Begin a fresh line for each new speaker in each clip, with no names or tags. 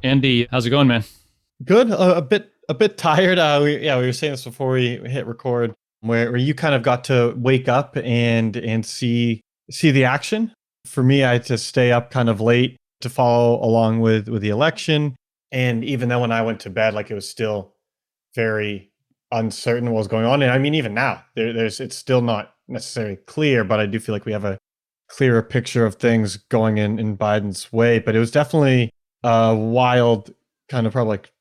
Andy, how's it going, man?
Good. A bit tired. We were saying this before we hit record, where you kind of got to wake up and see the action. For me, I had to stay up kind of late to follow along with the election, and even then, when I went to bed, like it was still very uncertain what was going on. And I mean, even now, there's it's still not necessarily clear, but I do feel like we have a clearer picture of things going in Biden's way. But it was definitely a wild kind of probably like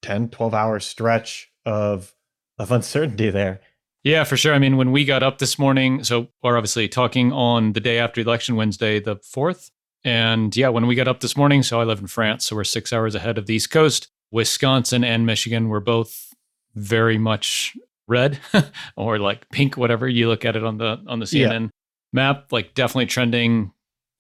10, 12 hour stretch of uncertainty there.
Yeah, for sure. I mean, when we got up this morning, so we're obviously talking on the day after election, Wednesday, the 4th. And yeah, when we got up this morning, so I live in France, so we're 6 hours ahead of the East Coast. Wisconsin and Michigan were both very much red or like pink, whatever you look at it on the
Yeah.
CNN map, like definitely trending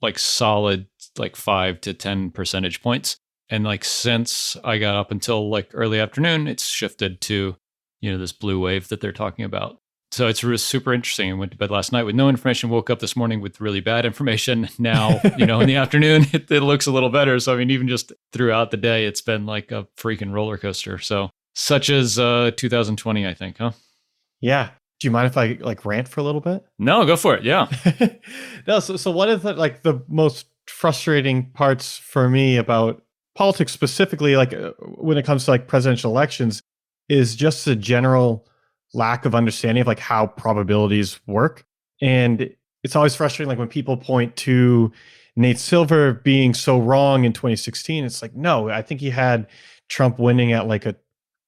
like solid like 5 to 10 percentage points. And like since I got up until like early afternoon, it's shifted to, this blue wave that they're talking about. So it's really super interesting. I went to bed last night with no information, woke up this morning with really bad information. Now, in the afternoon, it looks a little better. So, I mean, even just throughout the day, it's been like a freaking roller coaster. So, such as 2020, I think, huh?
Yeah. Do you mind if I like rant for a little bit?
No, go for it. Yeah.
No, so one of the most frustrating parts for me about politics specifically, like when it comes to like presidential elections, is just the general lack of understanding of like how probabilities work. And it's always frustrating, like when people point to Nate Silver being so wrong in 2016. It's like, no, I think he had Trump winning at like a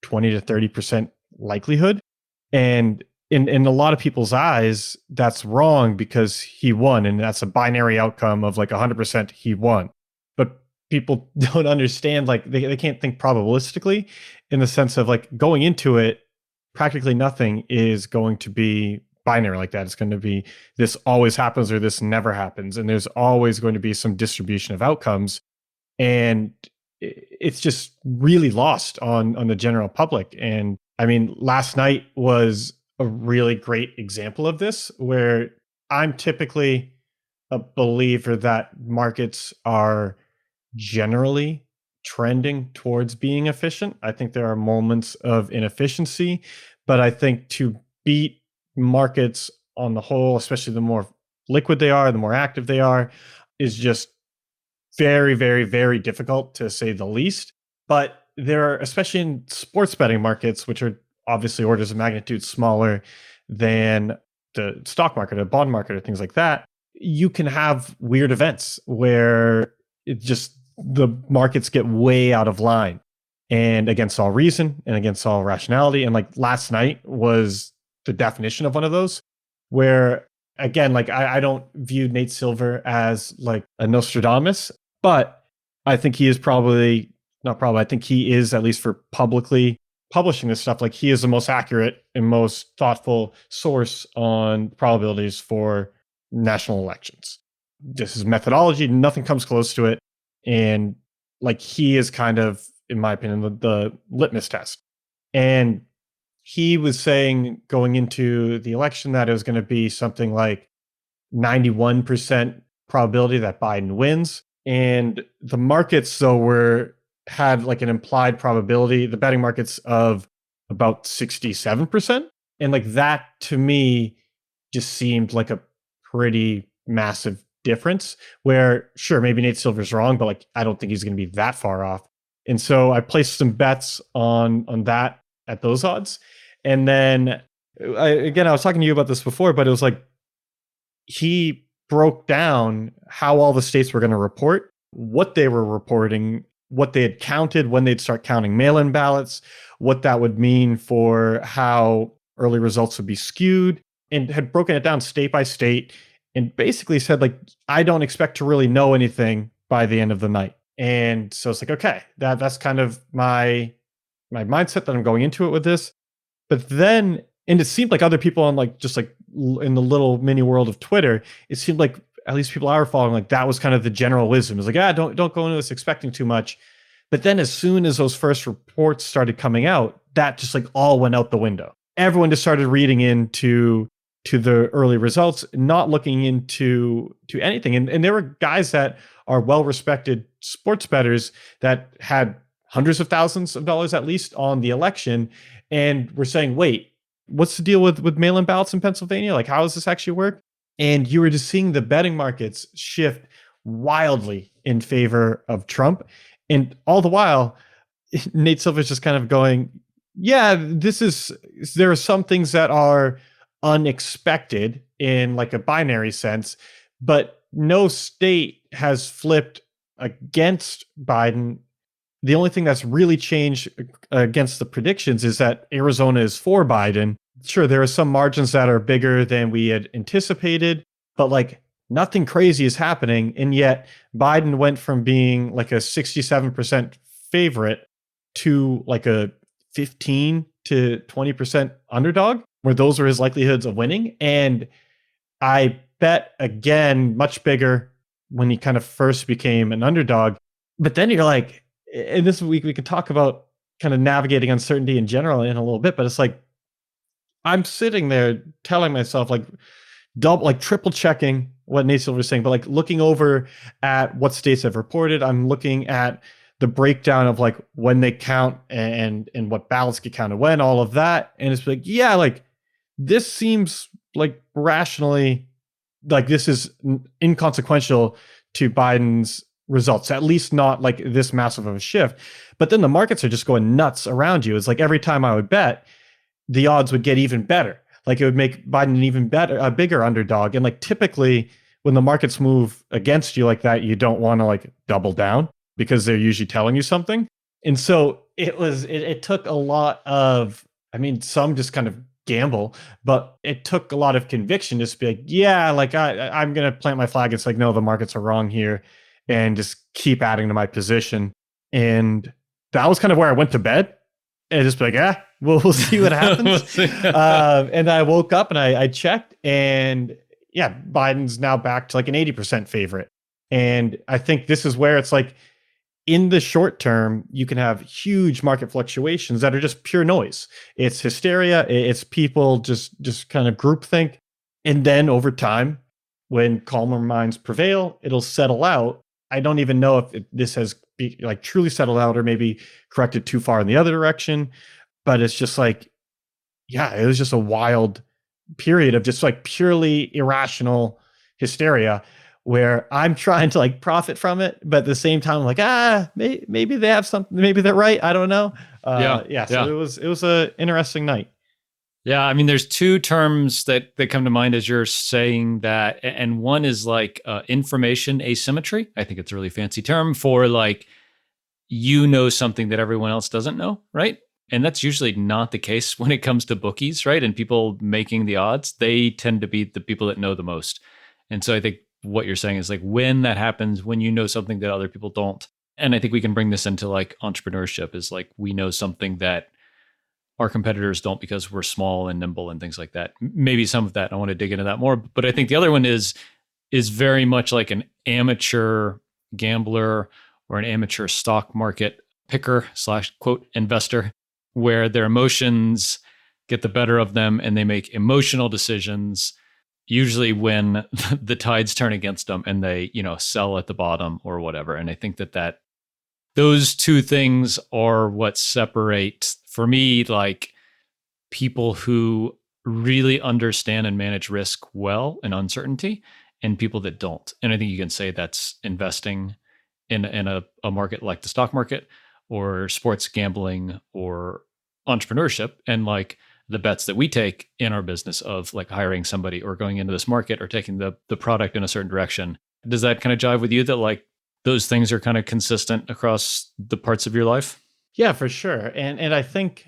20 to 30% likelihood. And in a lot of people's eyes, that's wrong because he won, and that's a binary outcome of like 100% he won. But people don't understand, like they can't think probabilistically in the sense of like going into it, practically nothing is going to be binary like that. It's going to be this always happens or this never happens, and there's always going to be some distribution of outcomes, and it's just really lost on the general public. And I mean, last night was a really great example of this, where I'm typically a believer that markets are generally trending towards being efficient. I think there are moments of inefficiency, but I think to beat markets on the whole, especially the more liquid they are, the more active they are, is just very, very, very difficult to say the least. But there are, especially in sports betting markets, which are obviously orders of magnitude smaller than the stock market or bond market or things like that, you can have weird events where it just the markets get way out of line and against all reason and against all rationality. And like last night was the definition of one of those, where again, like I don't view Nate Silver as like a Nostradamus, but I think he is probably not probably, I think he is, at least for publicly publishing this stuff, like he is the most accurate and most thoughtful source on probabilities for national elections. This is methodology, nothing comes close to it. And like he is kind of, in my opinion, the litmus test. And he was saying going into the election that it was going to be something like 91% probability that Biden wins. And the markets, though, had like an implied probability, the betting markets, of about 67%. And like that to me just seemed like a pretty massive difference, where sure, maybe Nate Silver's wrong, but like I don't think he's going to be that far off. And so I placed some bets on that at those odds. And then I was talking to you about this before, but it was like he broke down how all the states were going to report, what they were reporting, what they had counted, when they'd start counting mail-in ballots, what that would mean for how early results would be skewed, and had broken it down state by state, and basically said, like, I don't expect to really know anything by the end of the night. And so it's like, okay, that's kind of my mindset that I'm going into it with this. But then, and it seemed like other people on like just like in the little mini world of Twitter, it seemed like at least people I were following, like that was kind of the general wisdom. It was like, don't go into this expecting too much. But then as soon as those first reports started coming out, that just like all went out the window. Everyone just started reading into the early results, not looking into anything. And there were guys that are well-respected sports bettors that had hundreds of thousands of dollars at least on the election, and we're saying, wait, what's the deal with mail-in ballots in Pennsylvania? Like, how does this actually work? And you were just seeing the betting markets shift wildly in favor of Trump. And all the while, Nate Silver's just kind of going, yeah, there are some things that are unexpected in like a binary sense, but no state has flipped against Biden. The only thing that's really changed against the predictions is that Arizona is for Biden. Sure, there are some margins that are bigger than we had anticipated, but like nothing crazy is happening. And yet Biden went from being like a 67% favorite to like a 15 to 20% underdog, where those were his likelihoods of winning. And I bet again, much bigger when he kind of first became an underdog. But then you're like, and this week we could talk about kind of navigating uncertainty in general in a little bit, but it's like, I'm sitting there telling myself like triple checking what Nate Silver was saying, but like looking over at what states have reported. I'm looking at the breakdown of like when they count and what ballots get counted when, all of that. And it's like, yeah, like this seems like rationally, like this is inconsequential to Biden's results, at least not like this massive of a shift. But then the markets are just going nuts around you. It's like every time I would bet, the odds would get even better. Like it would make Biden an even better, a bigger underdog. And like typically when the markets move against you like that, you don't want to like double down because they're usually telling you something. And so it took a lot of, I mean, some just kind of gamble, but it took a lot of conviction just to be like, yeah, like I'm going to plant my flag. It's like, no, the markets are wrong here, and just keep adding to my position. And that was kind of where I went to bed and just be like, yeah, we'll see what happens. And I woke up and I checked, and yeah, Biden's now back to like an 80% favorite. And I think this is where it's like, in the short term, you can have huge market fluctuations that are just pure noise. It's hysteria. It's people just kind of groupthink. And then over time, when calmer minds prevail, it'll settle out. I don't even know if this has like truly settled out or maybe corrected too far in the other direction. But it's just like, yeah, it was just a wild period of just like purely irrational hysteria, where I'm trying to like profit from it, but at the same time, I'm like, maybe they have something, maybe they're right. I don't know. So it was a interesting night.
Yeah, I mean, there's two terms that come to mind as you're saying that, and one is like information asymmetry. I think it's a really fancy term for like, you know, something that everyone else doesn't know, right? And that's usually not the case when it comes to bookies, right? And people making the odds, they tend to be the people that know the most. And so I think what you're saying is like when that happens, when you know something that other people don't. And I think we can bring this into like entrepreneurship, is like we know something that our competitors don't because we're small and nimble and things like that. Maybe some of that, I want to dig into that more. But I think the other one is very much like an amateur gambler or an amateur stock market picker / quote investor, where their emotions get the better of them and they make emotional decisions, usually when the tides turn against them and they, you know, sell at the bottom or whatever. And I think that those two things are what separate, for me, like people who really understand and manage risk well and uncertainty, and people that don't. And I think you can say that's investing in a market like the stock market or sports gambling or entrepreneurship, and like the bets that we take in our business of like hiring somebody or going into this market or taking the product in a certain direction. Does that kind of jive with you, that like those things are kind of consistent across the parts of your life?
Yeah, for sure. And I think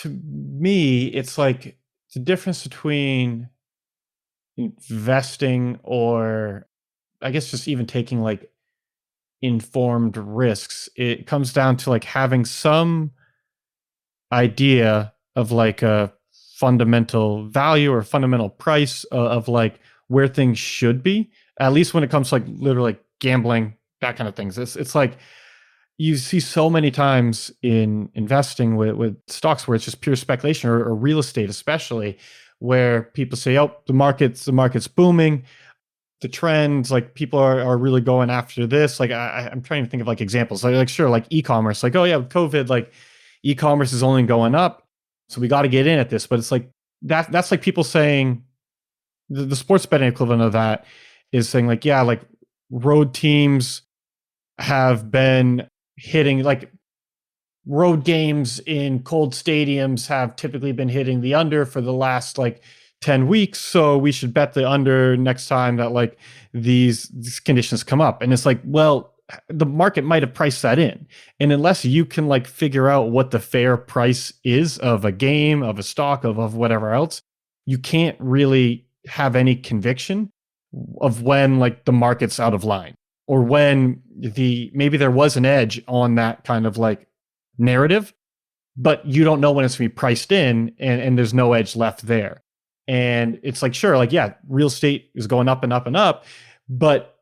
to me, it's like the difference between investing or I guess just even taking like informed risks. It comes down to like having some idea of like a fundamental value or fundamental price of like where things should be, at least when it comes to like literally like gambling, that kind of things. It's like you see so many times in investing with stocks where it's just pure speculation, or real estate especially, where people say, oh, the market's booming. the trends, like people are really going after this. Like I'm trying to think of like examples. Like sure, like e-commerce. Like, oh yeah, with COVID, like e-commerce is only going up, so we got to get in at this. But it's like that's like people saying the sports betting equivalent of that is saying like, yeah, like road teams have been hitting like road games in cold stadiums have typically been hitting the under for the last like 10 weeks. So we should bet the under next time that like these conditions come up. And it's like, well, the market might have priced that in. And unless you can like figure out what the fair price is of a game, of a stock, of whatever else, you can't really have any conviction of when like the market's out of line or when maybe there was an edge on that kind of like narrative, but you don't know when it's going to be priced in and there's no edge left there. And it's like, sure, like, yeah, real estate is going up and up and up, but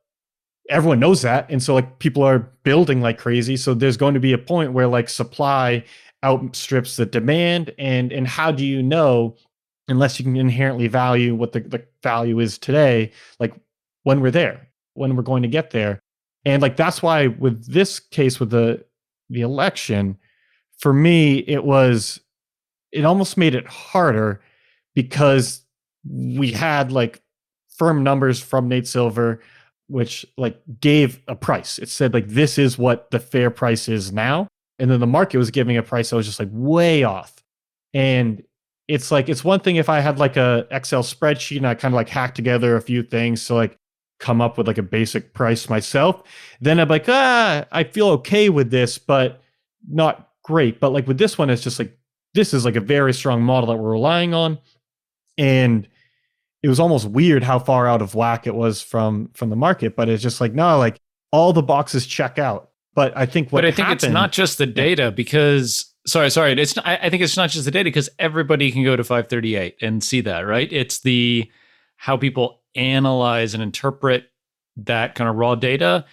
everyone knows that. And so like people are building like crazy. So there's going to be a point where like supply outstrips the demand. And how do you know, unless you can inherently value what the value is today, like when we're there, when we're going to get there. And like, that's why with this case, with the election, for me, it almost made it harder because we had like firm numbers from Nate Silver, which like gave a price. It said like, this is what the fair price is now. And then the market was giving a price that was just like way off. And it's like, it's one thing if I had like a Excel spreadsheet and I kind of like hacked together a few things to like come up with like a basic price myself, then I'm like, I feel okay with this, but not great. But like with this one, it's just like, this is like a very strong model that we're relying on. And it was almost weird how far out of whack it was from the market, but it's just like, no, like all the boxes check out. But I think
But I think it's not just the data because sorry. I think it's not just the data because everybody can go to 538 and see that, right? It's the how people analyze and interpret that kind of raw data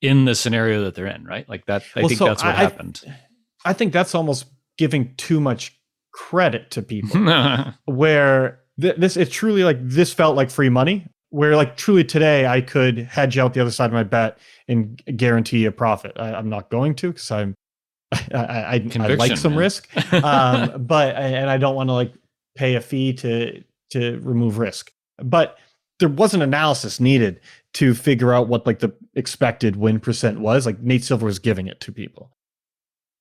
in the scenario that they're in, right? Like that. I think that's what happened.
I think that's almost giving too much credit to people where it truly like this felt like free money, where like truly today I could hedge out the other side of my bet and guarantee a profit. I'm not going to because I like some risk, but and I don't want to like pay a fee to remove risk. But there wasn't analysis needed to figure out what like the expected win percent was. Like Nate Silver was giving it to people.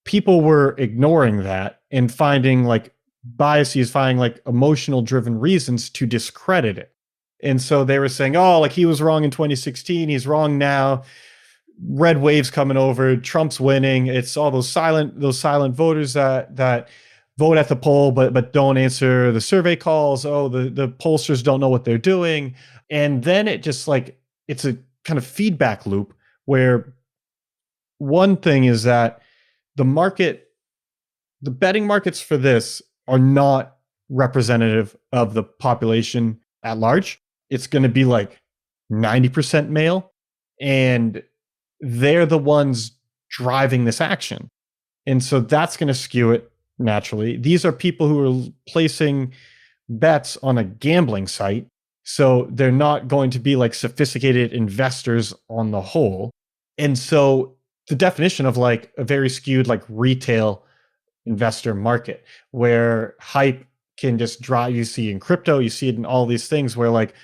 People were ignoring that and finding like biases, finding like emotional driven reasons to discredit it. And so they were saying, oh, like he was wrong in 2016. He's wrong now. Red waves coming over. Trump's winning. It's all those silent voters that vote at the poll, but don't answer the survey calls. Oh, the pollsters don't know what they're doing. And then it just like, it's a kind of feedback loop where one thing is that the betting markets for this are not representative of the population at large. It's going to be like 90% male, and they're the ones driving this action. And so that's going to skew it naturally. These are people who are placing bets on a gambling site. So they're not going to be like sophisticated investors on the whole. And so the definition of like a very skewed like retail investor market where hype can just drive, you see in crypto, you see it in all these things where like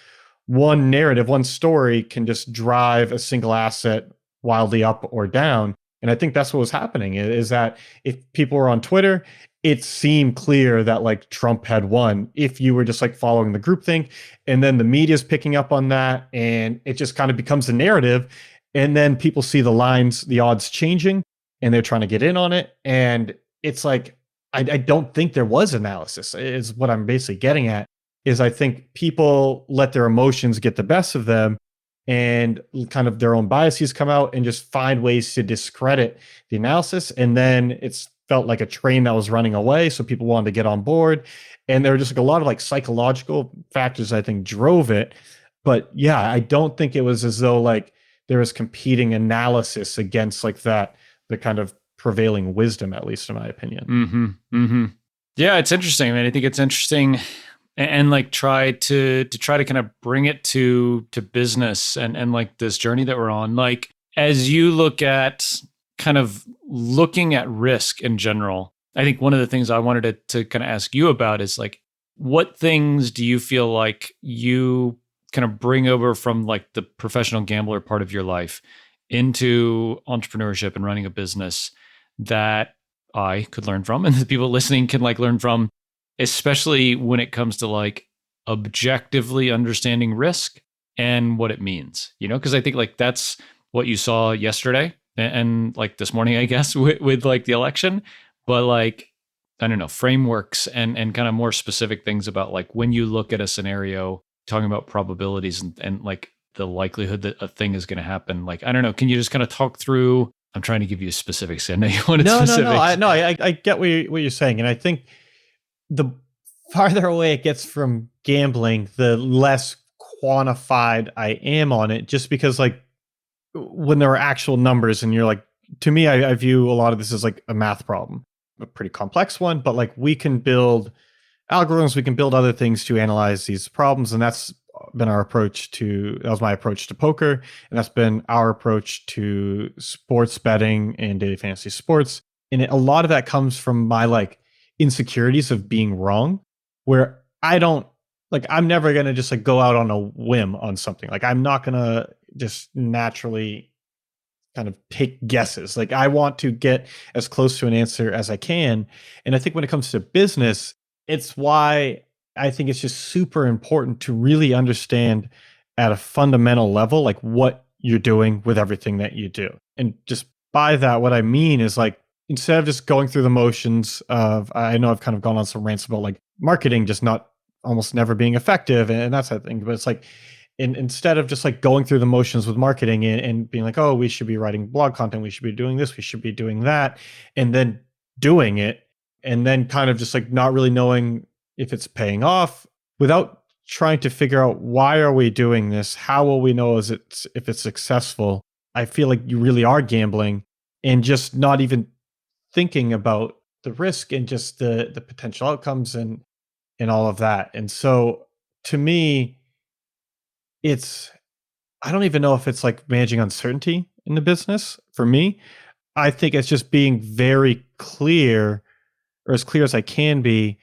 one narrative, one story can just drive a single asset wildly up or down. And I think that's what was happening is that if people were on Twitter, it seemed clear that like Trump had won if you were just like following the groupthink, and then the media's picking up on that and it just kind of becomes a narrative. And then people see the lines, the odds changing, and they're trying to get in on it. And it's like, I don't think there was analysis, is what I'm basically getting at, is I think people let their emotions get the best of them and kind of their own biases come out and just find ways to discredit the analysis. And then it's felt like a train that was running away. So people wanted to get on board. And there were just like a lot of like psychological factors, I think, drove it. But yeah, I don't think it was as though like there was competing analysis against like that, the kind of prevailing wisdom, at least in my opinion.
Yeah, it's interesting. I mean, I think it's interesting and like try to kind of bring it to business and like this journey that we're on. Like as you look at kind of looking at risk in general, I think one of the things I wanted to kind of ask you about is like, what things do you feel like you kind of bring over from like the professional gambler part of your life into entrepreneurship and running a business that I could learn from and the people listening can like learn from, especially when it comes to like objectively understanding risk and what it means, you know? Because I think like that's what you saw yesterday and like this morning, I guess, with like the election. But like, I don't know, frameworks and kind of more specific things about like when you look at a scenario, talking about probabilities and like the likelihood that a thing is going to happen. Like, I don't know, can you just kind of talk through? I'm trying to give you specifics. I know you wanted
No.
specifics.
I get what you're saying, and I think the farther away it gets from gambling, the less quantified I am on it. Just because, like, when there are actual numbers, and you're like, to me, I view a lot of this as like a math problem, a pretty complex one, but like we can build algorithms, we can build other things to analyze these problems, and that's been our approach to that was my approach to poker, and that's been our approach to sports betting and daily fantasy sports. And a lot of that comes from my like insecurities of being wrong, where I don't like I'm never going to just like go out on a whim on something. Like I'm not going to just naturally kind of take guesses. Like I want to get as close to an answer as I can. And I think when it comes to business, it's why I think it's just super important to really understand at a fundamental level, like what you're doing with everything that you do. And just by that, what I mean is like, instead of just going through the motions of, I know I've kind of gone on some rants about like marketing just not almost never being effective and that type of thing, but it's like, instead of just like going through the motions with marketing and being like, oh, we should be writing blog content, we should be doing this, we should be doing that, and then doing it, and then kind of just like not really knowing if it's paying off, without trying to figure out why are we doing this, how will we know if it's successful. I feel like you really are gambling and just not even thinking about the risk and just the potential outcomes and all of that. And so to me, it's I don't even know if it's like managing uncertainty in the business for me. I think it's just being very clear, or as clear as I can be,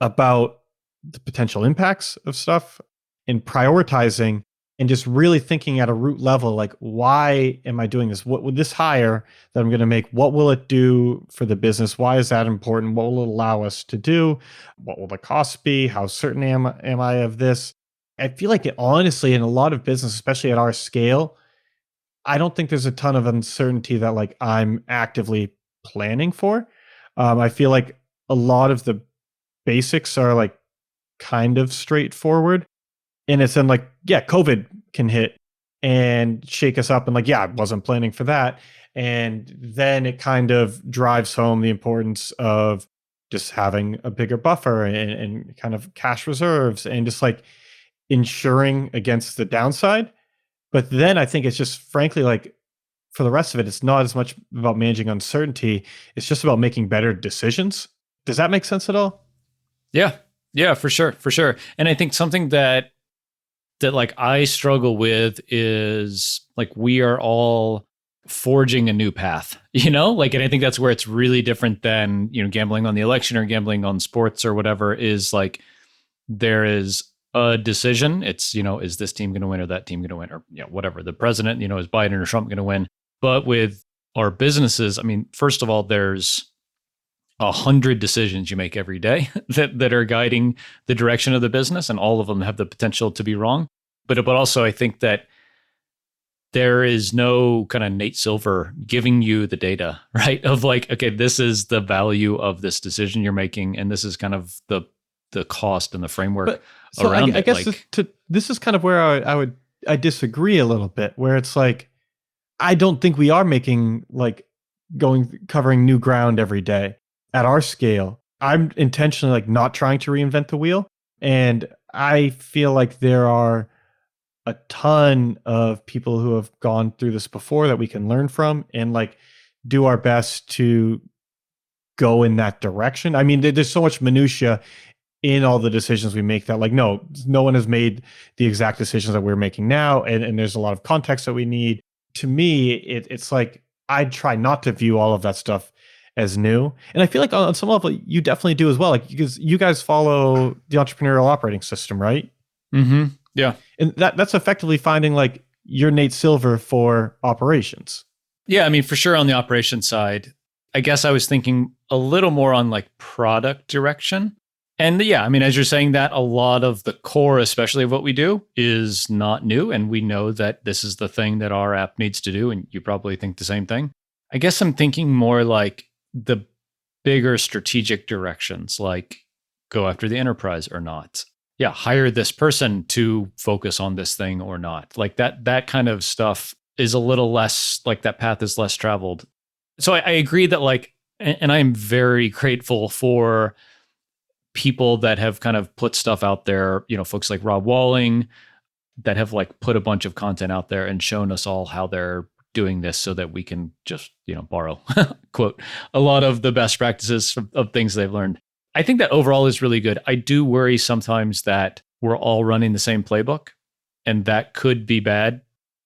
about the potential impacts of stuff and prioritizing and just really thinking at a root level, like, why am I doing this? What would this hire that I'm going to make? What will it do for the business? Why is that important? What will it allow us to do? What will the cost be? How certain am I of this? I feel like it honestly, in a lot of business, especially at our scale, I don't think there's a ton of uncertainty that like I'm actively planning for. I feel like a lot of the basics are like kind of straightforward. And it's then like, yeah, COVID can hit and shake us up. And like, yeah, I wasn't planning for that. And then it kind of drives home the importance of just having a bigger buffer and kind of cash reserves and just like insuring against the downside. But then I think it's just frankly like for the rest of it, it's not as much about managing uncertainty. It's just about making better decisions. Does that make sense at all?
Yeah. Yeah, for sure. For sure. And I think something that like I struggle with is like we are all forging a new path, you know? Like, and I think that's where it's really different than, you know, gambling on the election or gambling on sports or whatever, is like there is a decision. It's, you know, is this team going to win or that team going to win, or, you know, whatever. The president, you know, is Biden or Trump going to win? But with our businesses, I mean, first of all, there's 100 decisions you make every day that are guiding the direction of the business, and all of them have the potential to be wrong. But also, I think that there is no kind of Nate Silver giving you the data, right? Of like, okay, this is the value of this decision you're making, and this is kind of the cost and the framework
But so
around
I
it.
guess
Like,
this is kind of where I disagree a little bit, where it's like I don't think we are making like covering new ground every day at our scale. I'm intentionally like not trying to reinvent the wheel, and I feel like there are a ton of people who have gone through this before that we can learn from and like do our best to go in that direction. I mean, there's so much minutia in all the decisions we make that like, no one has made the exact decisions that we're making now. And there's a lot of context that we need. To me, it's like, I try not to view all of that stuff as new. And I feel like on some level, you definitely do as well. Like, because you guys follow the entrepreneurial operating system, right?
Mm-hmm. Yeah.
And that's effectively finding like your Nate Silver for operations.
Yeah. I mean, for sure on the operations side, I guess I was thinking a little more on like product direction. And yeah, I mean, as you're saying that, a lot of the core, especially of what we do, is not new. And we know that this is the thing that our app needs to do. And you probably think the same thing. I guess I'm thinking more like the bigger strategic directions, like go after the enterprise or not. Yeah, hire this person to focus on this thing or not. Like that kind of stuff is a little less, like that path is less traveled. So I agree that like, and I am very grateful for people that have kind of put stuff out there, folks like Rob Walling that have like put a bunch of content out there and shown us all how they're doing this so that we can just, borrow, quote, a lot of the best practices of things they've learned. I think that overall is really good. I do worry sometimes that we're all running the same playbook and that could be bad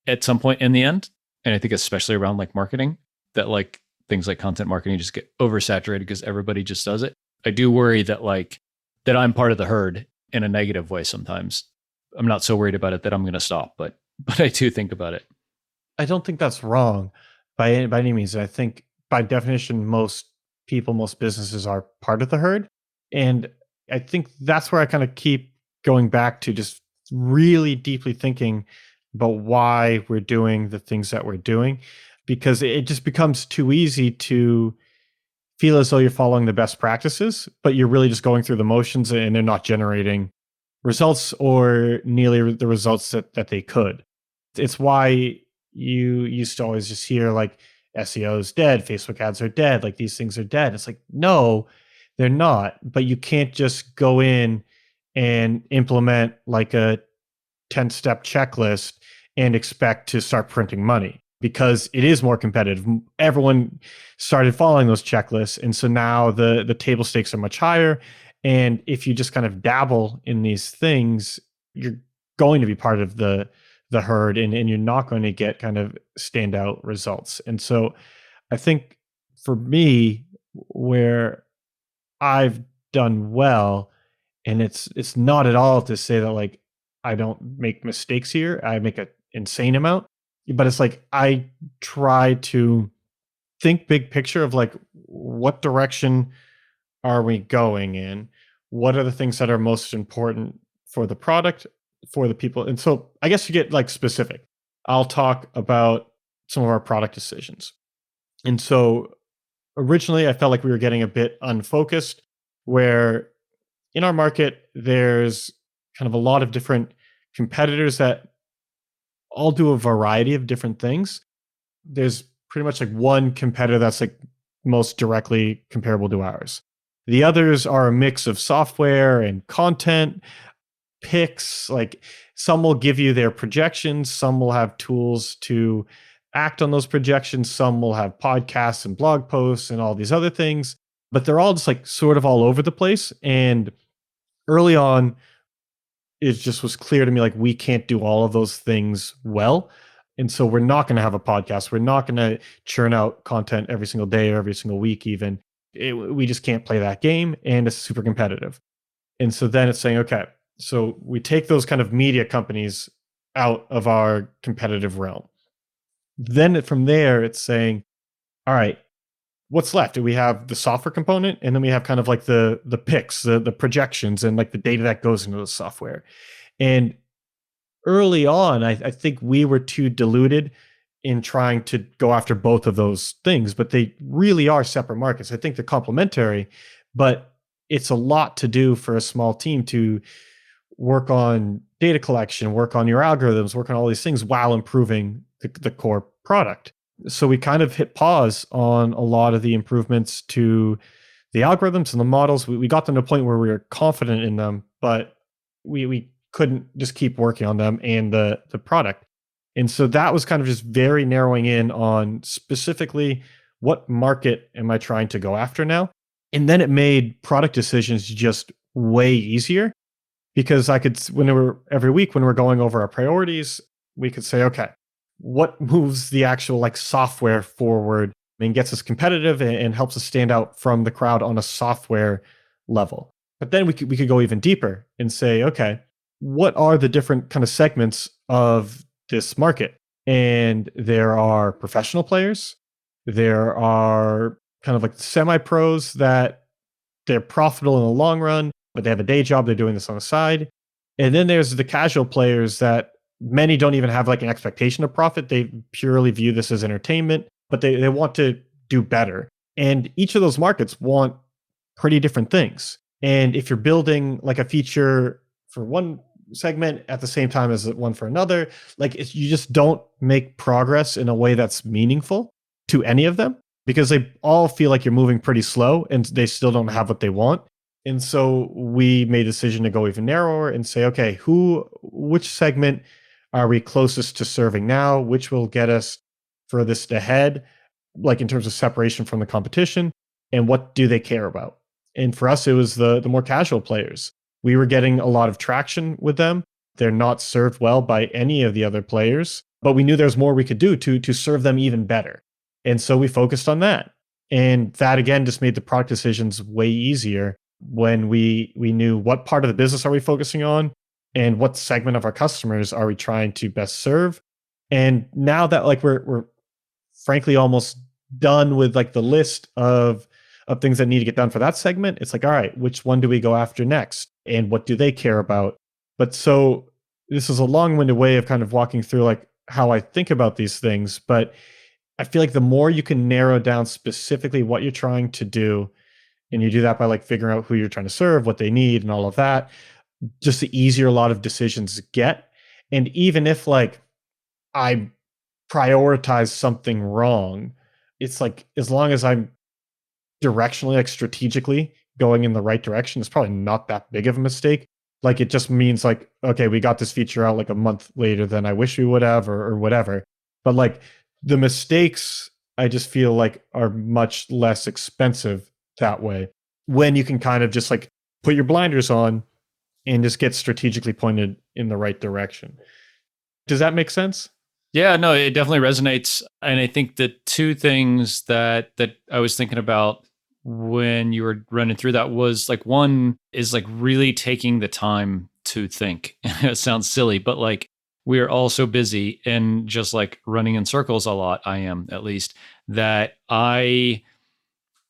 at some point in the end. And I think especially around like marketing, that like things like content marketing just get oversaturated because everybody just does it. I do worry that that I'm part of the herd in a negative way sometimes. I'm not so worried about it that I'm going to stop, but I do think about it.
I don't think that's wrong by any means. I think by definition, most people, most businesses are part of the herd. And I think that's where I kind of keep going back to just really deeply thinking about why we're doing the things that we're doing, because it just becomes too easy to feel as though you're following the best practices, but you're really just going through the motions and they're not generating results or nearly the results that they could. It's why you used to always just hear like SEO is dead, Facebook ads are dead, like these things are dead. It's like, no, they're not. But you can't just go in and implement like a 10-step checklist and expect to start printing money, because it is more competitive. Everyone started following those checklists. And so now the table stakes are much higher. And if you just kind of dabble in these things, you're going to be part of the herd, and you're not going to get kind of standout results. And so I think for me, where I've done well, and it's not at all to say that like I don't make mistakes here. I make an insane amount, but it's like I try to think big picture of like, what direction are we going in? What are the things that are most important for the product, for the people? And so I guess to get like specific, I'll talk about some of our product decisions. And so originally I felt like we were getting a bit unfocused, where in our market, there's kind of a lot of different competitors that all do a variety of different things. There's pretty much like one competitor that's like most directly comparable to ours. The others are a mix of software and content, picks. Like some will give you their projections, some will have tools to act on those projections, some will have podcasts and blog posts and all these other things, but they're all just like sort of all over the place. And early on, it just was clear to me like we can't do all of those things well. And so we're not going to have a podcast. We're not going to churn out content every single day or every single week, even. We just can't play that game, and it's super competitive. And so then it's saying, okay, so we take those kind of media companies out of our competitive realm. Then from there, it's saying, all right, what's left? Do we have the software component, and then we have kind of like the picks, the projections, and like the data that goes into the software. And early on, I think we were too diluted in trying to go after both of those things, but they really are separate markets. I think they're complementary, but it's a lot to do for a small team to work on data collection, work on your algorithms, work on all these things while improving the core product. So we kind of hit pause on a lot of the improvements to the algorithms and the models. We got them to a point where we were confident in them, but we couldn't just keep working on them and the product. And so that was kind of just very narrowing in on specifically what market am I trying to go after now? And then it made product decisions just way easier because I could, every week when we're going over our priorities, we could say, okay, what moves the actual like software forward and gets us competitive and helps us stand out from the crowd on a software level. But then we could go even deeper and say, okay, what are the different kind of segments of this market? And there are professional players, there are kind of like semi pros that they're profitable in the long run, but they have a day job, they're doing this on the side. And then there's the casual players that many don't even have like an expectation of profit. They purely view this as entertainment, but they want to do better. And each of those markets want pretty different things. And if you're building like a feature for one segment at the same time as one for another, like you just don't make progress in a way that's meaningful to any of them because they all feel like you're moving pretty slow and they still don't have what they want. And so we made a decision to go even narrower and say, okay, which segment are we closest to serving now? Which will get us furthest ahead, like in terms of separation from the competition? And what do they care about? And for us, it was the more casual players. We were getting a lot of traction with them. They're not served well by any of the other players, but we knew there was more we could do to serve them even better. And so we focused on that. And that again just made the product decisions way easier when we knew what part of the business are we focusing on and what segment of our customers are we trying to best serve. And now that like we're frankly almost done with like the list of things that need to get done for that segment, it's like, all right, which one do we go after next? And what do they care about? But so this is a long-winded way of kind of walking through like how I think about these things. But I feel like the more you can narrow down specifically what you're trying to do, and you do that by like figuring out who you're trying to serve, what they need, and all of that, just the easier a lot of decisions get. And even if like I prioritize something wrong, it's like as long as I'm directionally, like strategically going in the right direction, it's probably not that big of a mistake. Like it just means like, okay, we got this feature out like a month later than I wish we would have or whatever. But like the mistakes, I just feel like are much less expensive that way when you can kind of just like put your blinders on and just get strategically pointed in the right direction. Does that make sense?
Yeah, no, it definitely resonates. And I think the two things that I was thinking about when you were running through that was like one is like really taking the time to think. It sounds silly, but like we are all so busy and just like running in circles a lot. I am at least that I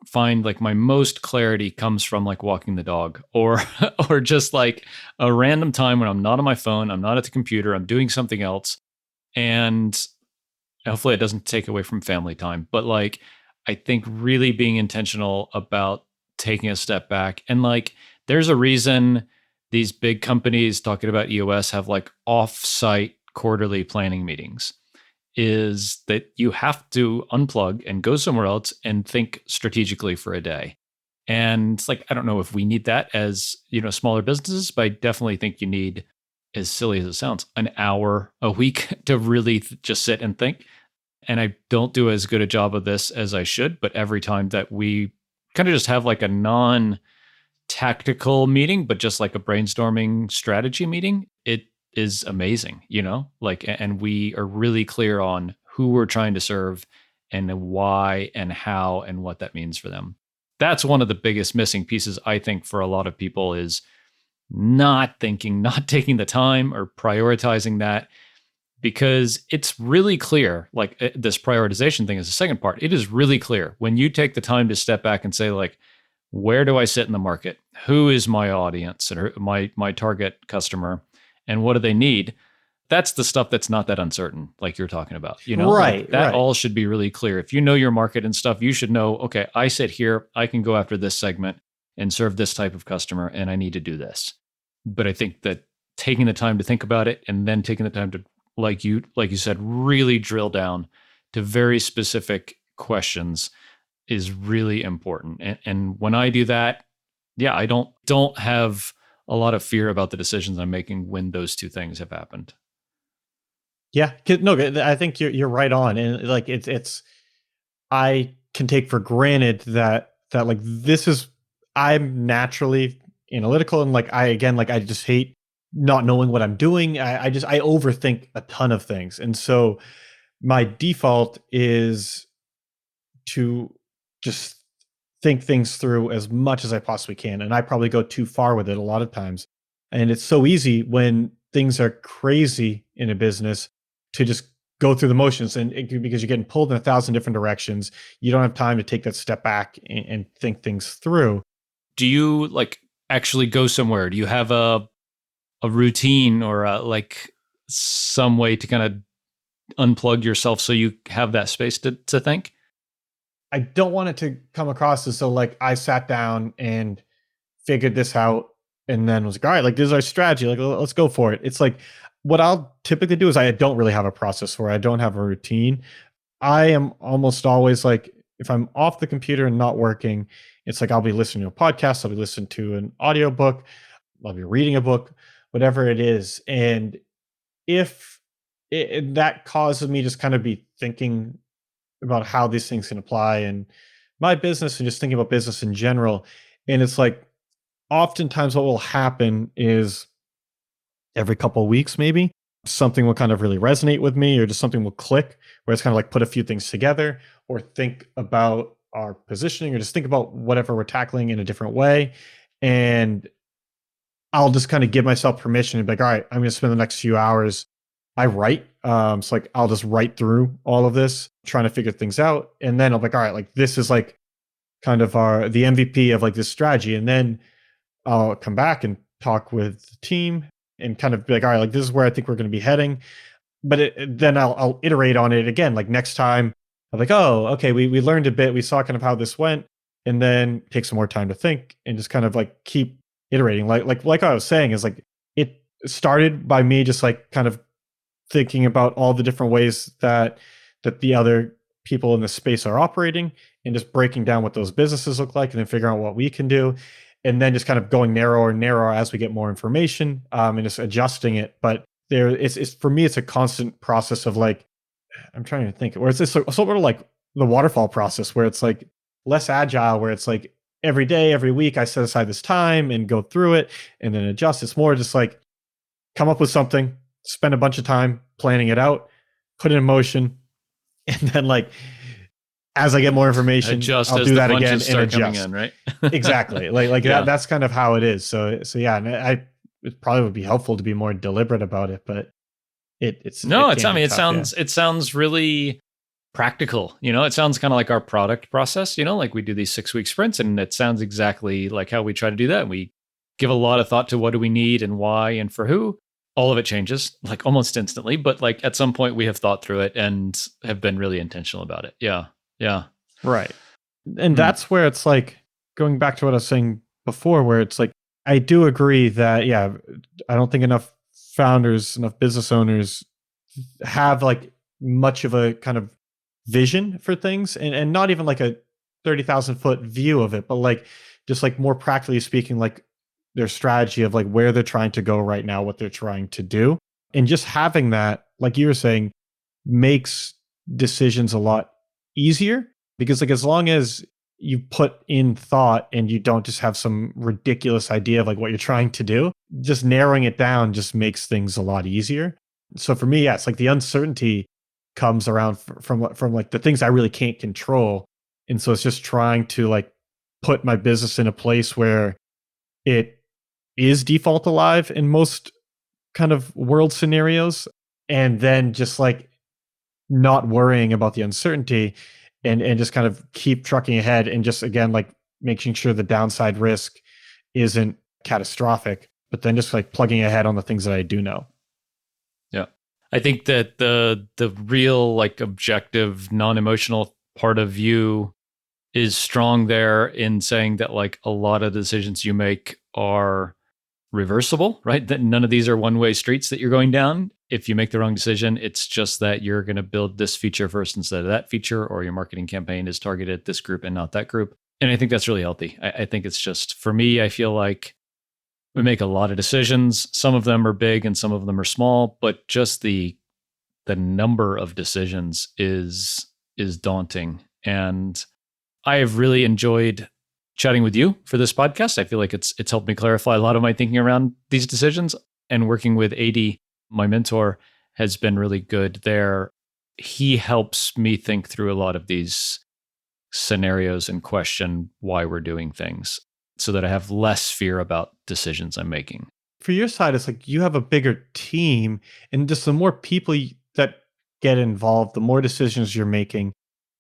find like my most clarity comes from like walking the dog or or just like a random time when I'm not on my phone, I'm not at the computer, I'm doing something else. And hopefully it doesn't take away from family time, but like I think really being intentional about taking a step back and like there's a reason these big companies talking about EOS have like off-site quarterly planning meetings is that you have to unplug and go somewhere else and think strategically for a day. And like I don't know if we need that as, you know, smaller businesses, but I definitely think you need, as silly as it sounds, an hour a week to really just sit and think. And I don't do as good a job of this as I should, but every time that we kind of just have like a non tactical meeting, but just like a brainstorming strategy meeting, it is amazing, you know, like, and we are really clear on who we're trying to serve and why and how and what that means for them. That's one of the biggest missing pieces, I think, for a lot of people is not thinking, not taking the time or prioritizing that because it's really clear, like this prioritization thing is the second part. It is really clear when you take the time to step back and say like, where do I sit in the market? Who is my audience and my target customer and what do they need? That's the stuff that's not that uncertain, like you're talking about, you know,
Right,
like that
right.
all should be really clear. If you know your market and stuff, you should know, okay, I sit here, I can go after this segment and serve this type of customer and I need to do this. But I think that taking the time to think about it and then taking the time to, like you said, really drill down to very specific questions is really important. And when I do that, yeah, I don't have a lot of fear about the decisions I'm making when those two things have happened.
Yeah, no, I think you're right on, and like it's I can take for granted that like this is I'm naturally analytical, and like I just hate not knowing what I'm doing. I overthink a ton of things. And so my default is to just think things through as much as I possibly can. And I probably go too far with it a lot of times. And it's so easy when things are crazy in a business to just go through the motions, and because you're getting pulled in a thousand different directions, you don't have time to take that step back and think things through.
Do you like actually go somewhere? Do you have a routine or like some way to kind of unplug yourself so you have that space to think?
I don't want it to come across as so like I sat down and figured this out and then was like, all right, like this is our strategy. Like let's go for it. It's like what I'll typically do is I don't really have a process for it. I don't have a routine. I am almost always like, if I'm off the computer and not working, it's like I'll be listening to a podcast, I'll be listening to an audiobook, I'll be reading a book, whatever it is. And if that causes me just kind of be thinking about how these things can apply in my business and just thinking about business in general. And it's like oftentimes what will happen is every couple of weeks, maybe something will kind of really resonate with me, or just something will click where it's kind of like put a few things together, or think about our positioning, or just think about whatever we're tackling in a different way. And I'll just kind of give myself permission and be like, all right, I'm going to spend the next few hours. I write. So like I'll just write through all of this, trying to figure things out. And then I'll be like, all right, like this is like kind of the MVP of like this strategy. And then I'll come back and talk with the team and kind of be like, all right, like this is where I think we're going to be heading. But then I'll iterate on it again. Like next time, I'm like, oh, okay, we learned a bit. We saw kind of how this went, and then take some more time to think and just kind of like keep iterating. Like I was saying, is like it started by me just like kind of thinking about all the different ways that the other people in the space are operating, and just breaking down what those businesses look like, and then figuring out what we can do, and then just kind of going narrower and narrower as we get more information, and just adjusting it. But it's for me, it's a constant process of like, I'm trying to think, where it's sort of like the waterfall process, where it's like less agile, where it's like every day, every week, I set aside this time and go through it and then adjust. It's more just like come up with something, spend a bunch of time planning it out, put it in motion, and then like as I get more information,
Adjust
I'll
as
do
the
that again
punches
and
start coming
adjust.
in, right?
Exactly. Like
Yeah.
that's kind of how it is. So yeah, and it probably would be helpful to be more deliberate about it, but
No,
it
it's
can
I
be
mean
tough. Yeah.
it sounds really practical. You know, it sounds kind of like our product process, you know, like we do these 6-week sprints, and it sounds exactly like how we try to do that. We give a lot of thought to what do we need and why and for who. All of it changes like almost instantly, but like at some point we have thought through it and have been really intentional about it. Yeah. Yeah.
Right. And
Hmm.
that's where it's like going back to what I was saying before, where it's like I do agree that yeah, I don't think enough founders, enough business owners have like much of a kind of vision for things, and not even like a 30,000 foot view of it, but like just like more practically speaking, like their strategy of like where they're trying to go right now, what they're trying to do. And just having that, like you were saying, makes decisions a lot easier, because like as long as you put in thought and you don't just have some ridiculous idea of like what you're trying to do, just narrowing it down just makes things a lot easier. So for me, yeah, it's like the uncertainty comes around from like the things I really can't control. And so it's just trying to like put my business in a place where it is default alive in most kind of world scenarios, and then just like not worrying about the uncertainty, and just kind of keep trucking ahead, and just again like making sure the downside risk isn't catastrophic, but then just like plugging ahead on the things that I do know.
Yeah. I think that the real like objective, non-emotional part of you is strong there in saying that like a lot of decisions you make are reversible, right? That none of these are one-way streets that you're going down. If you make the wrong decision, it's just that you're going to build this feature first instead of that feature, or your marketing campaign is targeted at this group and not that group. And I think that's really healthy. I think it's just, for me, I feel like we make a lot of decisions. Some of them are big and some of them are small, but just the number of decisions is daunting. And I have really enjoyed chatting with you for this podcast. I feel like it's helped me clarify a lot of my thinking around these decisions. And working with AD, my mentor, has been really good there. He helps me think through a lot of these scenarios and question why we're doing things so that I have less fear about decisions I'm making.
For your side, it's like you have a bigger team, and just the more people that get involved, the more decisions you're making.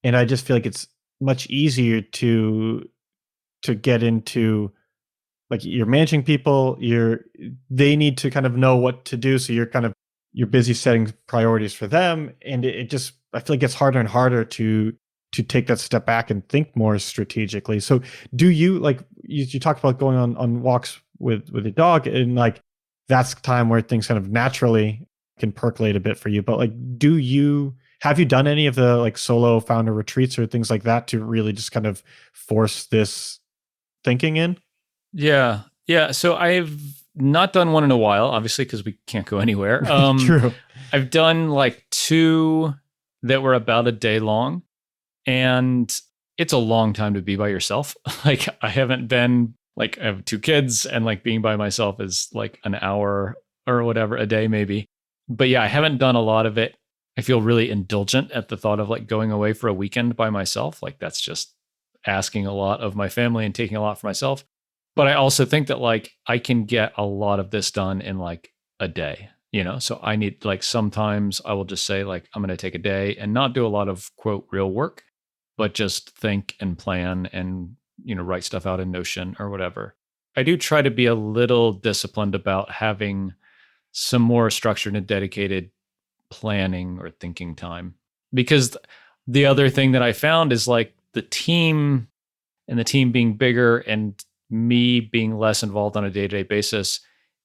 And I just feel like it's much easier to get into, like, you're managing people, they need to kind of know what to do, so you're busy setting priorities for them, and it just, I feel like it's harder and harder to take that step back and think more strategically. So do you, like, you talked about going on walks with your dog, and like that's time where things kind of naturally can percolate a bit for you, but like, have you done any of the like solo founder retreats or things like that to really just kind of force this thinking in?
Yeah. Yeah. So I've not done one in a while, obviously, because we can't go anywhere.
True.
I've done like two that were about a day long, and it's a long time to be by yourself. Like, I haven't been, like, I have two kids, and like being by myself is like an hour or whatever a day, maybe. But yeah, I haven't done a lot of it. I feel really indulgent at the thought of like going away for a weekend by myself. Like, that's just asking a lot of my family and taking a lot for myself. But I also think that like I can get a lot of this done in like a day, you know? So I need, like, sometimes I will just say like I'm going to take a day and not do a lot of quote real work, but just think and plan and, you know, write stuff out in Notion or whatever. I do try to be a little disciplined about having some more structured and dedicated planning or thinking time, because the other thing that I found is like the team, and the team being bigger and me being less involved on a day-to-day basis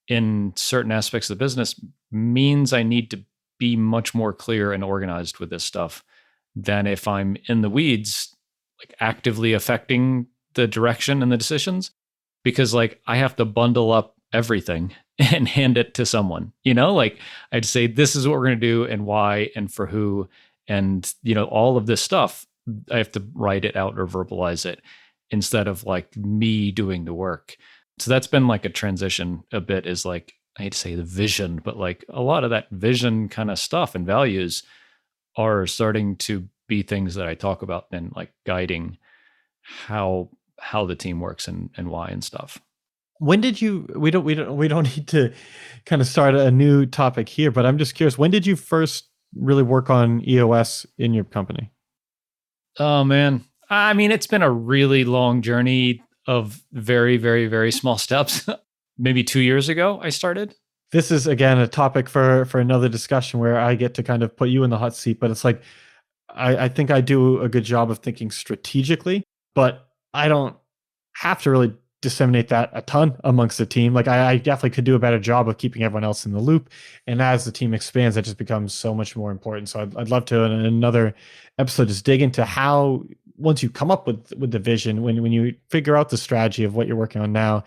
in certain aspects of the business means I need to be much more clear and organized with this stuff than if I'm in the weeds, like actively affecting the direction and the decisions, because like I have to bundle up everything and hand it to someone, you know, like I'd say, this is what we're going to do and why and for who. And, you know, all of this stuff, I have to write it out or verbalize it instead of like me doing the work. So that's been like a transition a bit, is like, I hate to say the vision, but like a lot of that vision kind of stuff and values are starting to be things that I talk about and like guiding how the team works and why and stuff.
When did you, we don't need to kind of start a new topic here, but I'm just curious, when did you first really work on EOS in your company?
Oh man. I mean, it's been a really long journey of very, very, very small steps. Maybe 2 years ago, I started.
This is again a topic for another discussion where I get to kind of put you in the hot seat, but it's like, I think I do a good job of thinking strategically, but I don't have to really disseminate that a ton amongst the team. Like, I definitely could do a better job of keeping everyone else in the loop. And as the team expands, that just becomes so much more important. So I'd love to, in another episode, just dig into how, once you come up with the vision, when you figure out the strategy of what you're working on now,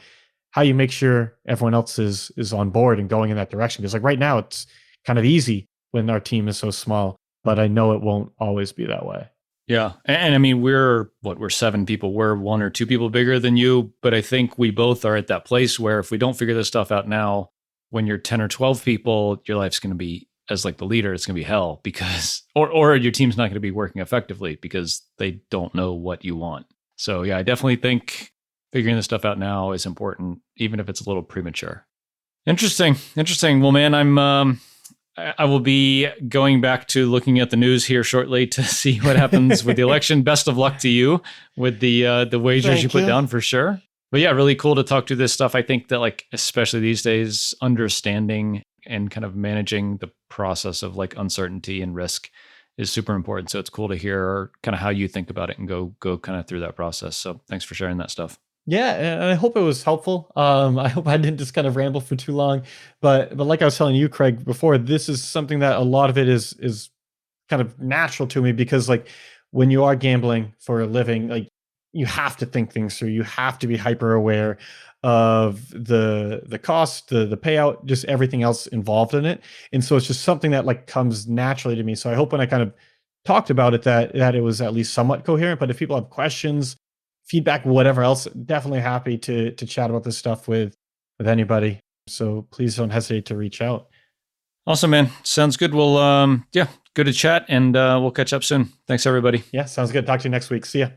how you make sure everyone else is on board and going in that direction. Because like right now, it's kind of easy when our team is so small, but I know it won't always be that way.
Yeah. And I mean, we're 7 people. We're 1 or 2 people bigger than you. But I think we both are at that place where if we don't figure this stuff out now, when you're 10 or 12 people, your life's going to be, as like the leader, it's going to be hell, because, or your team's not going to be working effectively because they don't know what you want. So yeah, I definitely think figuring this stuff out now is important, even if it's a little premature. Interesting. Well, man, I will be going back to looking at the news here shortly to see what happens with the election. Best of luck to you with the wagers
Thank
you put
you.
down, for sure. But yeah, really cool to talk to this stuff. I think that like, especially these days, understanding and kind of managing the process of like uncertainty and risk is super important. So it's cool to hear kind of how you think about it and go kind of through that process. So thanks for sharing that stuff.
Yeah, and I hope it was helpful. I hope I didn't just kind of ramble for too long, but like I was telling you, Craig, before, this is something that a lot of it is kind of natural to me, because like when you are gambling for a living, like you have to think things through. You have to be hyper aware of the cost, the payout, just everything else involved in it. And so it's just something that like comes naturally to me. So I hope when I kind of talked about it that it was at least somewhat coherent. But if people have questions, feedback, whatever else, definitely happy to chat about this stuff with anybody. So please don't hesitate to reach out.
Awesome, man. Sounds good. Well, yeah, good to chat, and we'll catch up soon. Thanks, everybody.
Yeah, sounds good. Talk to you next week. See ya.